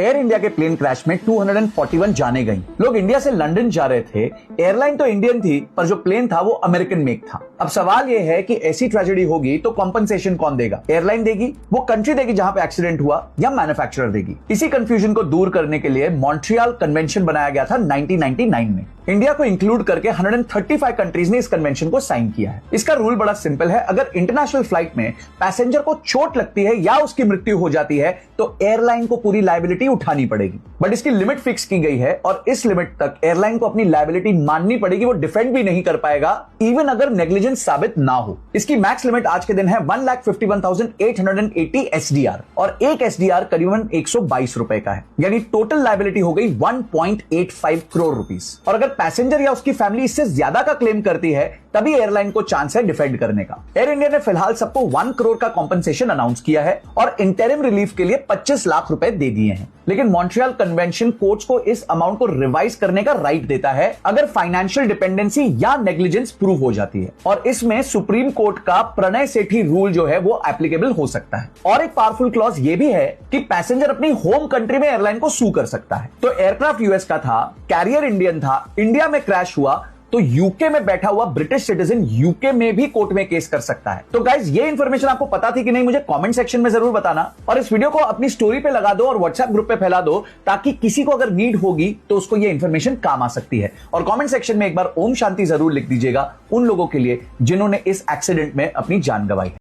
Air India के plane crash में 241 जाने गई। लोग इंडिया से लंदन जा रहे थे। एयरलाइन तो इंडियन थी, पर जो प्लेन था वो अमेरिकन मेक था। अब सवाल ये है कि ऐसी ट्रेजेडी होगी तो कॉम्पनसेशन कौन देगा? एयरलाइन देगी, वो कंट्री देगी जहां पे एक्सीडेंट हुआ, या मैन्युफैक्चरर देगी? इसी कंफ्यूजन को दूर करने के लिए मॉन्ट्रियल कन्वेंशन बनाया गया था 1999 में। इंडिया को इंक्लूड करके 135 कंट्रीज ने इस कन्वेंशन को साइन किया है। इसका रूल बड़ा सिंपल है, अगर इंटरनेशनल फ्लाइट में पैसेंजर को चोट लगती है या उसकी मृत्यु हो जाती है तो एयरलाइन को पूरी लायबिलिटी उठानी पड़ेगी। बट इसकी लिमिट फिक्स की गई है और इस लिमिट तक एयरलाइन को अपनी लायबिलिटी माननी पड़ेगी। वो डिफेंड भी नहीं कर पाएगा इवन अगर नेग्लिजेंस साबित ना हो। इसकी मैक्स लिमिट आज के दिन है 1,51,880 SDR और एक SDR करीबन 122 रुपए का है, यानी टोटल लायबिलिटी हो गई 1.85 करोड़ रुपीस। और अगर पैसेंजर या उसकी फैमिली इससे ज्यादा का क्लेम करती है तभी एयरलाइन को चांस है डिफेंड करने का। एयर इंडिया ने फिलहाल सबको 1 करोड़ का कॉम्पनसेशन अनाउंस किया है और इंटरिम रिलीफ के लिए 25 लाख रुपए दे दिए हैं। लेकिन मॉन्ट्रियल कन्वेंशन कोर्ट्स को इस अमाउंट को रिवाइज करने का राइट देता है अगर फाइनेंशियल डिपेंडेंसी या नेग्लिजेंस प्रूव हो जाती है, और इसमें सुप्रीम कोर्ट का प्रणय सेठी रूल जो है वो एप्लीकेबल हो सकता है। और एक पावरफुल क्लॉज ये भी है कि पैसेंजर अपनी होम कंट्री में एयरलाइन को सू कर सकता है। तो एयरक्राफ्ट यूएस का था, कैरियर इंडियन था, इंडिया में क्रैश हुआ तो यूके में बैठा हुआ ब्रिटिश सिटीजन यूके में भी कोर्ट में केस कर सकता है। तो गाइज, ये इंफॉर्मेशन आपको पता थी कि नहीं, मुझे कमेंट सेक्शन में जरूर बताना। और इस वीडियो को अपनी स्टोरी पे लगा दो और व्हाट्सएप ग्रुप पे फैला दो, ताकि किसी को अगर नीड होगी तो उसको ये इंफॉर्मेशन काम आ सकती है। और कमेंट सेक्शन में एक बार ओम शांति जरूर लिख दीजिएगा उन लोगों के लिए जिन्होंने इस एक्सीडेंट में अपनी जान गंवाई है।